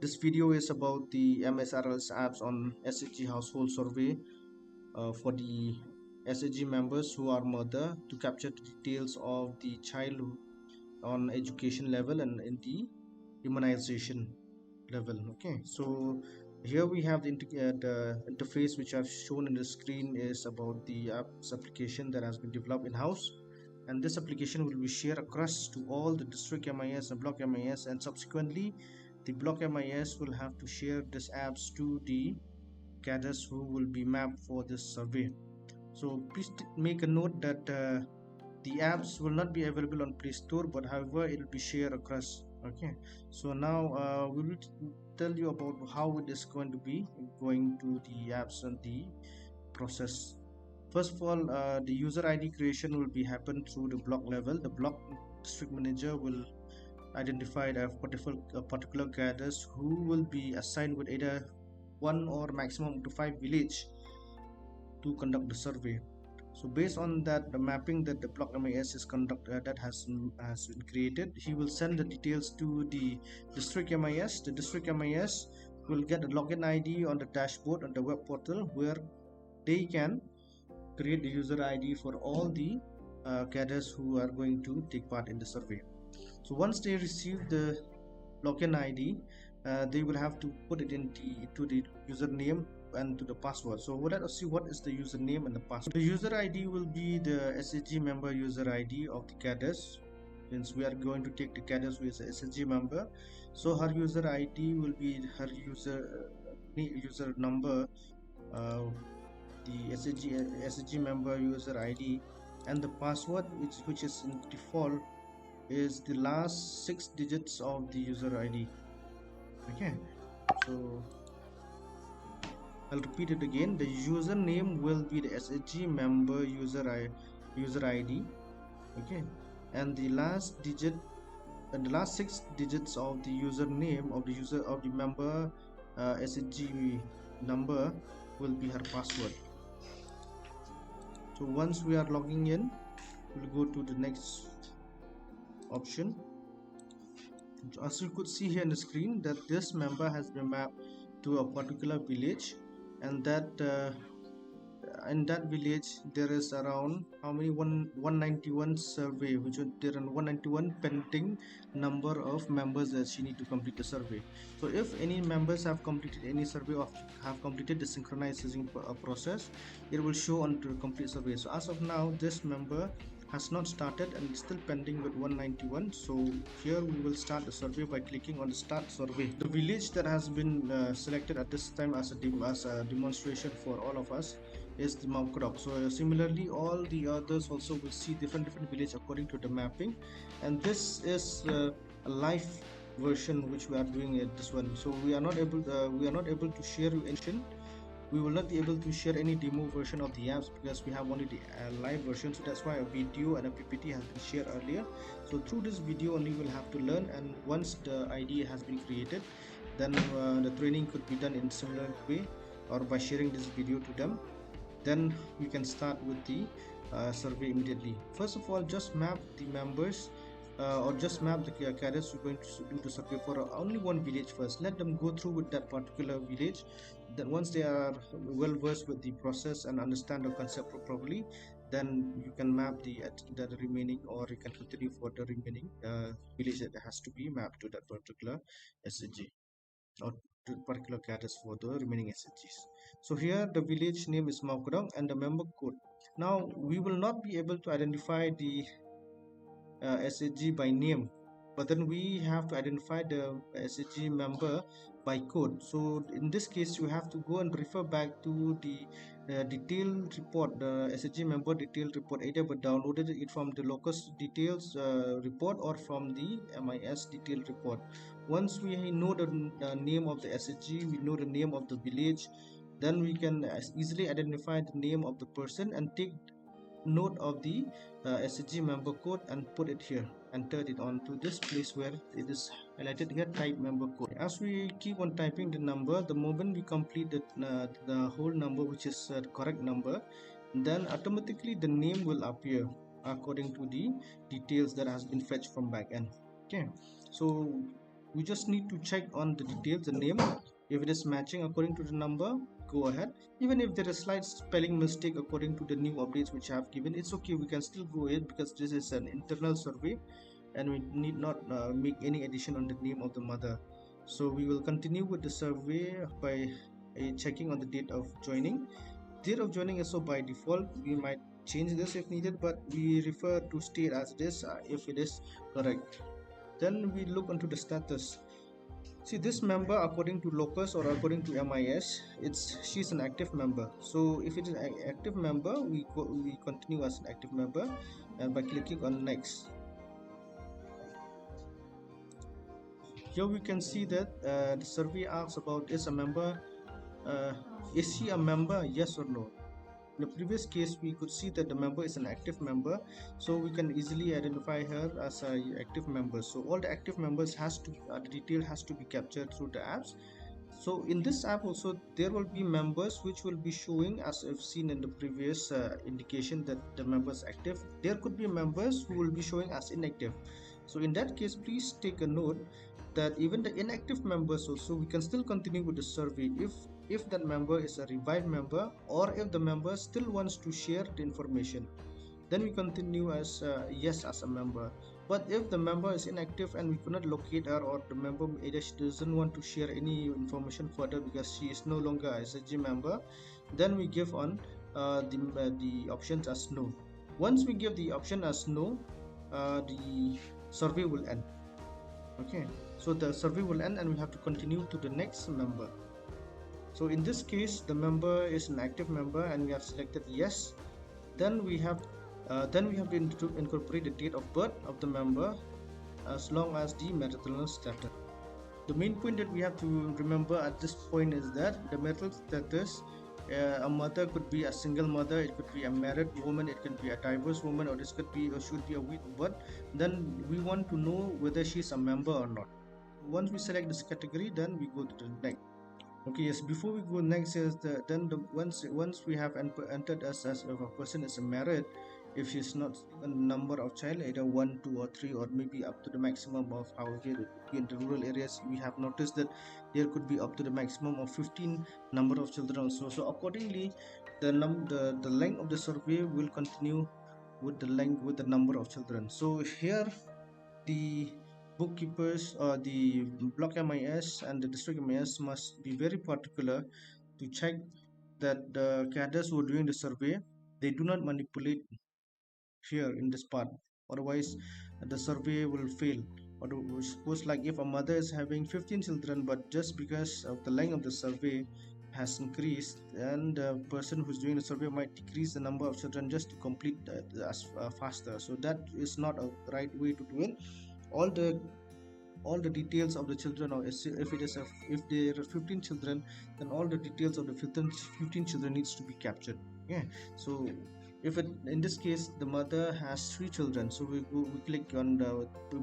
This video is about the Msrls apps on SHG household survey for the SHG members who are mother to capture the details of the child on education level and in the immunization level. Okay, so here we have the interface which I've shown in the screen is about the apps application that has been developed in-house, and this application will be shared across to all the district MIS and block MIS, and subsequently the block MIS will have to share these apps to the cadres who will be mapped for this survey. So please make a note that the apps will not be available on Play Store, but however it will be shared across. Okay, so now we will tell you about how it is going to be going to the apps and the process. First of all, the user ID creation will be happen through the block level. The block district manager will identify a particular cadres who will be assigned with either one or maximum to 5 village to conduct the survey. So based on that, the mapping that the block MIS is conducted that has been created, he will send the details to the district MIS. The district MIS will get a login ID on the dashboard on the web portal where they can create the user ID for all the cadres who are going to take part in the survey. So once they receive the login ID, they will have to put it into the username and to the password. So let us see what is the username and the password. The user ID will be the SHG member user ID of the cadres, since we are going to take the cadres who is a SHG member. So her user ID will be her user number, the SHG member user ID, and the password which is in default is the last 6 digits of the user ID. Okay, so I'll repeat it again. The username will be the SHG member user ID. Okay, and the last digit and the last 6 digits of the username of the member SHG number will be her password. So once we are logging in, we'll go to the next option. As you could see here on the screen, that this member has been mapped to a particular village, and that in that village there is around how many 191 survey, which there are 191 pending number of members that she need to complete the survey. So if any members have completed any survey or have completed the synchronizing process, it will show on the complete survey. So as of now, this member has not started and still pending with 191. So here we will start the survey by clicking on the start survey. The village that has been selected at this time as a demonstration for all of us is the Msrls. So similarly, all the others also will see different village according to the mapping, and this is a live version which we are doing at this one. So we are not able to share anything. We will not be able to share any demo version of the apps because we have only the live version. So that's why a video and a PPT has been shared earlier. So through this video only we'll have to learn, and once the ID has been created, then the training could be done in similar way or by sharing this video to them. Then we can start with the survey immediately. First of all, just map the members or just map the cadres we're going to do the survey for only one village first. Let them go through with that particular village. Then once they are well versed with the process and understand the concept properly, then you can map the remaining, or you can continue for the remaining village that has to be mapped to that particular SHG or to particular cadres for the remaining SHGs. So here the village name is Msrls and the member code. Now we will not be able to identify the SHG by name, but then we have to identify the SHG member by code. So in this case you have to go and refer back to the detailed report, the SHG member detailed report, either but downloaded it from the locus details report or from the MIS detailed report. Once we know the name of the SHG, we know the name of the village, then we can easily identify the name of the person and take note of the SHG member code and put it here, enter it onto this place where it is highlighted here, type member code. As we keep on typing the number, the moment we complete the whole number, which is the correct number, then automatically the name will appear according to the details that has been fetched from backend. Okay, so We just need to check on the details, the name. If it is matching according to the number, go ahead. Even if there is slight spelling mistake according to the new updates which I have given, it's okay, we can still go ahead because this is an internal survey and we need not make any addition on the name of the mother. So we will continue with the survey by checking on the date of joining. Date of joining is so by default, we might change this if needed, but we refer to state as it is if it is correct. Then we look into the status. See, this member according to locus or according to MIS, she's an active member. So if it is an active member, we continue as an active member and by clicking on next. Here we can see that the survey asks about is she a member, yes or no. In the previous case, we could see that the member is an active member, so we can easily identify her as an active member. So all the active members the detail has to be captured through the apps. So in this app also there will be members which will be showing as I've seen in the previous indication that the members active. There could be members who will be showing as inactive. So in that case, please take a note that even the inactive members also, we can still continue with the survey if that member is a revived member or if the member still wants to share the information, then we continue as yes as a member. But if the member is inactive and we cannot locate her, or the member either she doesn't want to share any information further because she is no longer a SG member, then we give on the options as no. Once we give the option as no, the survey will end. Okay, so the survey will end and we have to continue to the next member. So in this case, the member is an active member and we have selected yes. Then we have to incorporate the date of birth of the member as long as the marital status. The main point that we have to remember at this point is that the marital status, a mother could be a single mother, it could be a married woman, it could be a divorced woman, or this could be or should be a widow. But then we want to know whether she's a member or not. Once we select this category, then we go to the next. Okay, yes, before we go next is once we have entered as if a person is married, if she's not a number of child, either 1, 2 or 3 or maybe up to the maximum of, however in the rural areas we have noticed that there could be up to the maximum of 15 number of children also. So accordingly the length of the survey will continue with the number of children. So here the bookkeepers or the block MIS and the district MIS must be very particular to check that the cadres who are doing the survey, they do not manipulate here in this part, otherwise the survey will fail. Or suppose like if a mother is having 15 children, but just because of the length of the survey has increased, and the person who's doing the survey might decrease the number of children just to complete as faster. So that is not a right way to do it. All the details of the children, or if there are 15 children, then all the details of the 15 children needs to be captured. Yeah, so if in this case the mother has 3 children, so we click on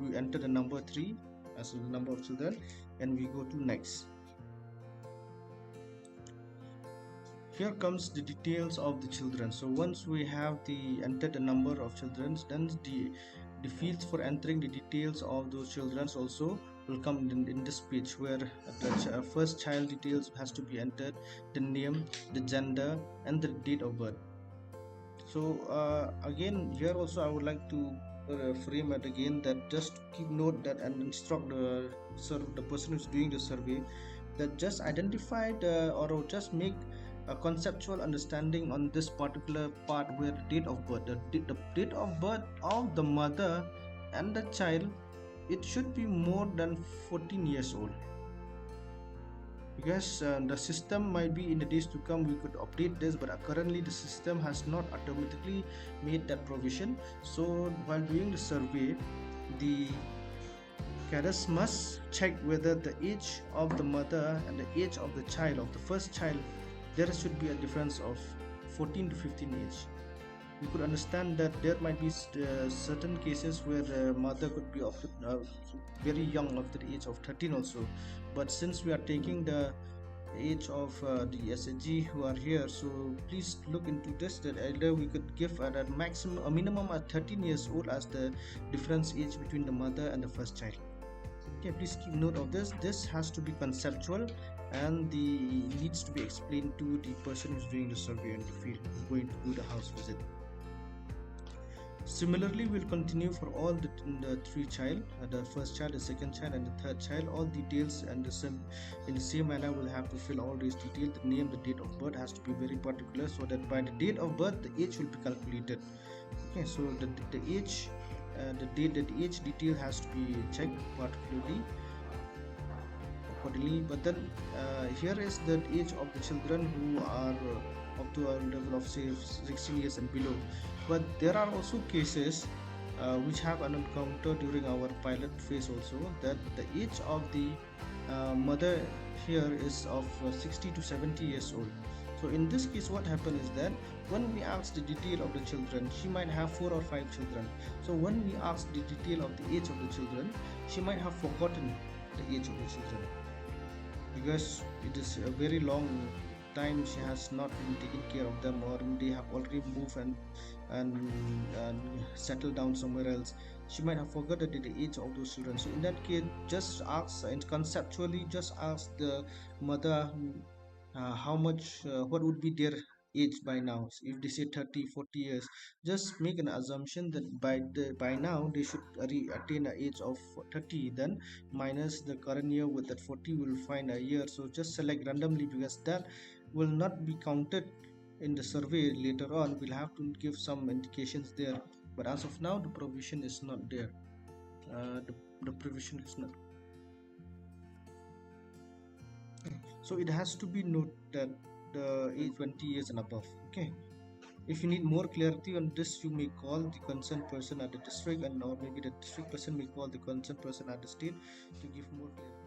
we enter the number 3 as the number of children and we go to next. Here comes the details of the children. So once we have entered the number of children, then the fields for entering the details of those children also will come in this page, where the first child details has to be entered, the name, the gender and the date of birth. So again, here also I would like to frame it again, that just keep note that and instruct the person who's doing the survey that just identify or just make a conceptual understanding on this particular part, where the date of birth, the date of birth of the mother and the child, it should be more than 14 years old, because the system might be in the days to come we could update this, but currently the system has not automatically made that provision. So while doing the survey, the cadres must check whether the age of the mother and the age of the child, of the first child, there should be a difference of 14 to 15 age. We could understand that there might be certain cases where the mother could be very young, after the age of 13 also, but since we are taking the age of the SHG who are here, so please look into this, that either we could give a minimum at 13 years old as the difference age between the mother and the first child. Okay, please keep note of this. This has to be conceptual, and the needs to be explained to the person who's doing the survey and the field who's going to do the house visit. Similarly, we'll continue for all the three child, the first child, the second child, and the third child. All details and the same in the same manner. We'll have to fill all these details. The name, the date of birth has to be very particular, so that by the date of birth, the age will be calculated. Okay, so the age, the date, the age detail has to be checked particularly accordingly. But then here is the age of the children who are up to a level of say 16 years and below. But there are also cases which have an encounter during our pilot phase also, that the age of the mother here is of 60 to 70 years old. So in this case, what happens is that when we ask the detail of the children, she might have 4 or 5 children. So when we ask the detail of the age of the children, she might have forgotten the age of the children, because it is a very long time she has not been taking care of them, or they have already moved and settled down somewhere else. She might have forgotten the age of those children. So in that case, just ask, and conceptually just ask the mother how much, what would be their age by now. So if they say 30, 40 years, just make an assumption that by now they should attain the age of 30, then minus the current year with that 40, will find a year. So just select randomly, because that will not be counted in the survey later on. We'll have to give some indications there, but as of now the provision is not there. The provision is not. So it has to be noted that the age 20 years and above. Okay, if you need more clarity on this, you may call the concerned person at the district, and or maybe the district person may call the concerned person at the state to give more clarity.